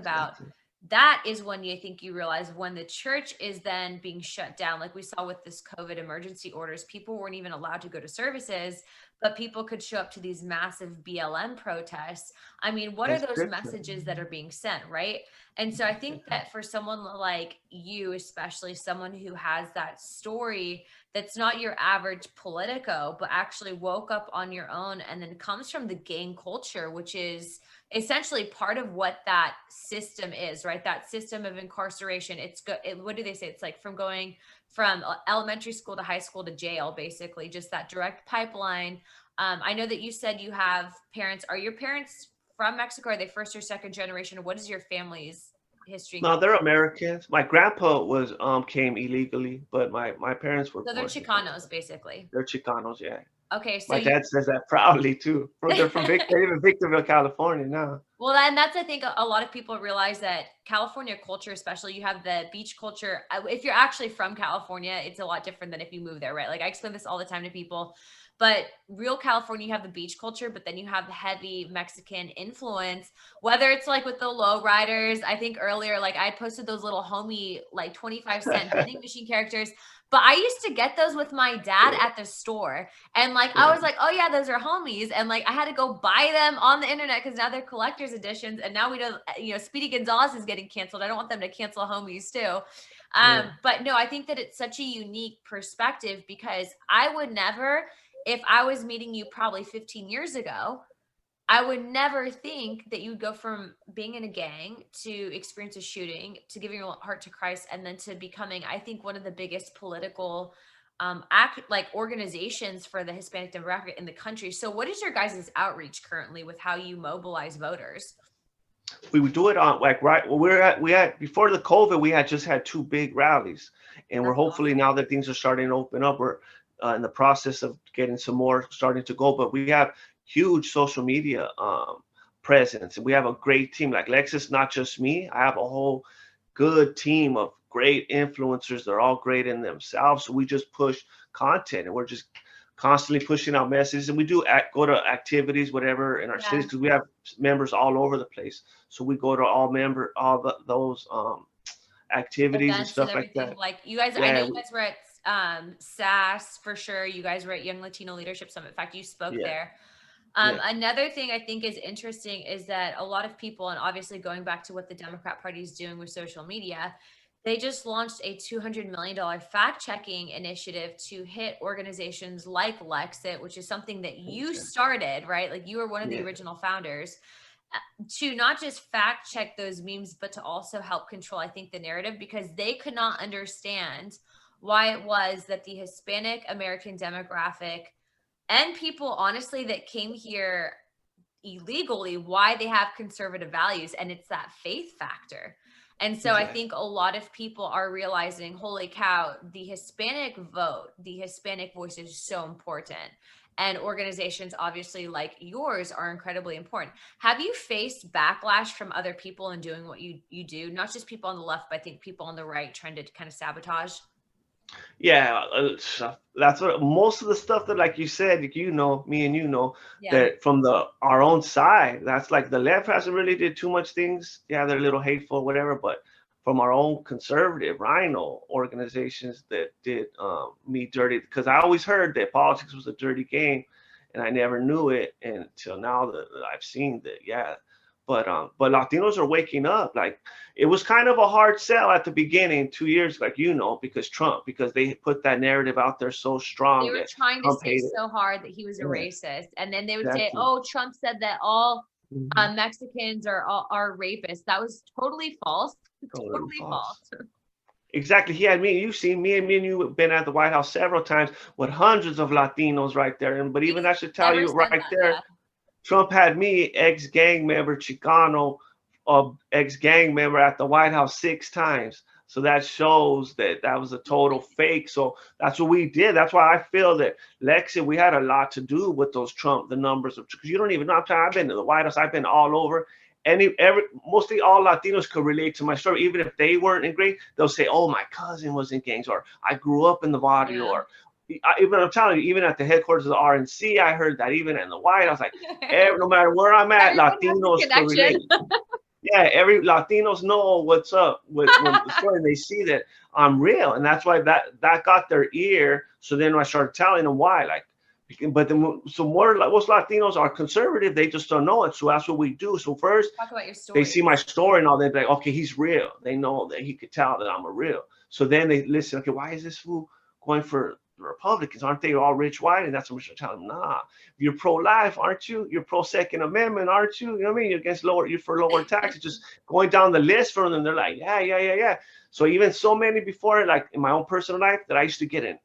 about, Exactly. that is when you think you realize when the church is then being shut down, like we saw with this COVID emergency orders, people weren't even allowed to go to services, but people could show up to these massive BLM protests. I mean, what are And those scripture. messages that are being sent, right? And so I think that for someone like you, especially someone who has that story that's not your average Politico, but actually woke up on your own and then comes from the gang culture, which is essentially part of what that system is, right? That system of incarceration. What do they say? It's like from going from elementary school to high school to jail, basically, just that direct pipeline. I know that you said you have parents. Are your parents from Mexico? Are they first or second generation? What is your family's history and No, culture? they're Americans. My grandpa was came illegally, but my parents were So they're born here. Chicanos, basically. They're Chicanos, yeah. Okay, so My you dad says that proudly too. They're from They're even Victorville, California now. well, and that's I think a lot of people realize that California culture, especially you have the beach culture. If you're actually from California, it's a lot different than if you move there, right? Like I explain this all the time to people. But real California, you have the beach culture, but then you have the heavy Mexican influence, whether it's like with the low riders. I think earlier, like I posted those little homie, like 25 cent vending machine characters. But I used to get those with my dad Yeah, at the store. And like I yeah, was like, oh yeah, those are homies. And like I had to go buy them on the internet because now they're collector's editions. And now we know, Speedy Gonzalez is getting canceled. I don't want them to cancel homies too. yeah. But no, I think that it's such a unique perspective because I would never, if I was meeting you probably 15 years ago, I would never think that you would go from being in a gang to experience a shooting to giving your heart to Christ and then to becoming, I think, one of the biggest political organizations for the Hispanic demographic in the country. So what is your guys' outreach currently with how you mobilize voters? We would do it on like right. Well, we had before the COVID, we had just had two big rallies, and we're That's hopefully awesome. now that things are starting to open up, we're in the process of getting some more starting to go. But we have huge social media presence, and we have a great team. Like Lexus, not just me. I have a whole good team of great influencers. They're all great in themselves. So we just push content, and we're just constantly pushing out messages. And we do go to activities, whatever, in our cities Yeah. because we have members all over the place. So we go to all those activities and Events and stuff like everything. that. Like you guys, I know Yeah, you guys were at SAS for sure. You guys were at Young Latino Leadership Summit. In fact, you spoke yeah, there. yeah. Another thing I think is interesting is that a lot of people, and obviously going back to what the Democrat Party is doing with social media, they just launched a $200 million fact checking initiative to hit organizations like Lexit, which is something that you Okay. started, right? Like you were one of the Yeah, original founders, to not just fact check those memes, but to also help control, I think, the narrative because they could not understand why it was that the Hispanic American demographic and people honestly that came here illegally, why they have conservative values, and it's that faith factor. And so I exactly. think a lot of people are realizing, holy cow, the Hispanic vote, the Hispanic voice is so important, and organizations obviously like yours are incredibly important. Have you faced backlash from other people in doing what you do, not just people on the left, but I think people on the right trying to kind of sabotage? Yeah, that's what most of the stuff that, like you said, like, me and Yeah. that from our own side, that's like the left hasn't really did too much things. Yeah, they're a little hateful, whatever, but from our own conservative rhino organizations that did me dirty, because I always heard that politics was a dirty game, and I never knew it until now that I've seen that. Yeah, but Latinos are waking up. Like it was kind of a hard sell at the beginning, 2 years, like because Trump, because they put that narrative out there so They strong were that trying to Trump say hated. so hard that he was a Yeah, racist, and then they would say, exactly. "Oh, Trump said that all Hmm. Mexicans are rapists." That was totally false. Totally Totally false. false. Exactly. He had me. You've seen me and you have been at the White House several times with hundreds of Latinos right there. And but even He's I should tell never you said right that. there, Yeah. Trump had me ex-gang member Chicano, ex-gang member at the White House 6 times. So that shows that that was a total fake. So that's what we did. That's why I feel that Lexi, we had a lot to do with those Trump, the numbers of, because you don't even know. I've been to the White House. I've been all over. Mostly all Latinos could relate to my story, even if they weren't in grade. They'll say, "Oh, my cousin was in gangs," or "I grew up in the barrio," Yeah. or even I'm telling you, even at the headquarters of the RNC, I heard that even in the White House, like no matter where I'm at, Everyone has a Latinos could connection. relate. Yeah, every Latinos know what's up when the story, they see that I'm real, and that's why that got their ear. So then I started telling them why, like, but so more like most Latinos are conservative, they just don't know it. So that's what we do. So first Talk about your they see my stories. story and all, they're like, okay, he's real. They know that he could tell that I'm a real. So then they listen, okay, why is this fool going for the Republicans? Aren't they all rich white? And that's what we're telling them, nah, you're pro-life, aren't you? You're pro-Second Amendment, aren't you? You know what I mean? You're against you're for lower taxes. Just going down the list for them, they're like, yeah, yeah, yeah, yeah. So even so many before, like in my own personal life, that I used to get in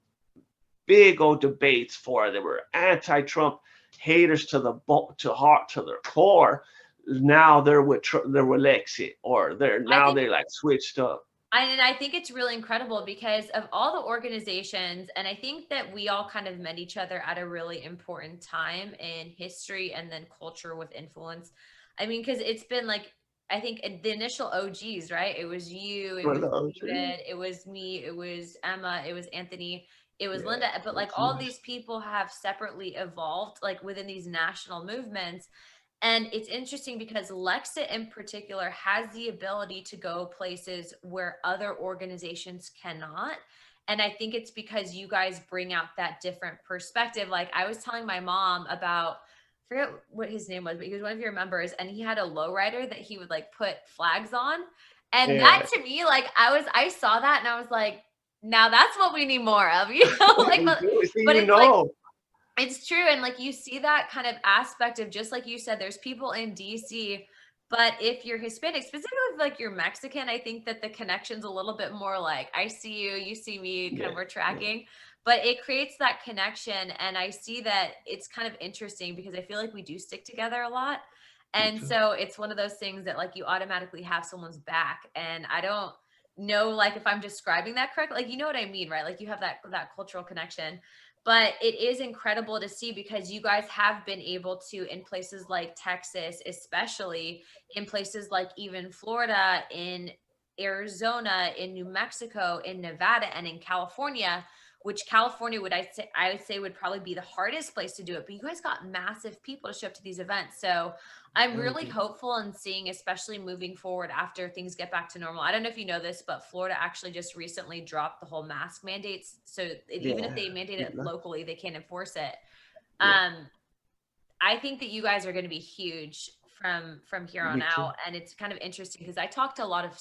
big old debates for. They were anti-Trump haters to the to heart to their core. Now they're with Lexit, or I think they like switched up. and I think it's really incredible because of all the organizations, and I think that we all kind of met each other at a really important time in history and then culture with influence. I mean, because it's been like, I think the initial OGs, right? It was you, it was David, it was me, it was Emma, it was Anthony, it was Yeah, Linda. But like that's all nice. these people have separately evolved, like within these national movements. And it's interesting because Lexit in particular has the ability to go places where other organizations cannot. And I think it's because you guys bring out that different perspective. Like I was telling my mom about, I forget what his name was, but he was one of your members and he had a lowrider that he would like put flags on. And that Yeah, to me, like I saw that and I was like, now that's what we need more of, like, we do. See, but you it's like, know. it's true. And like you see that kind of aspect of just like you said, there's people in DC, but if you're Hispanic, specifically if, like you're Mexican, I think that the connection's a little bit more like I see you, you see me, kind Yeah, of we're yeah, tracking. But it creates that connection. And I see that it's kind of interesting because I feel like we do stick together a lot. me And too. so it's one of those things that like you automatically have someone's back. And I don't know like if I'm describing that correctly. Like you know what I mean, right? Like you have that cultural connection, but it is incredible to see because you guys have been able to in places like Texas, especially in places like even Florida, in Arizona, in New Mexico, in Nevada, and in California, which California I would say would probably be the hardest place to do it. But you guys got massive people to show up to these events. So I'm Thank really you. hopeful in seeing, especially moving forward after things get back to normal. I don't know if you know this, but Florida actually just recently dropped the whole mask mandates. So even if Yeah, they mandate good it luck. locally, they can't enforce it. Yeah, Um, I think that you guys are going to be huge from here on me too. out, and it's kind of interesting because I talk to a lot of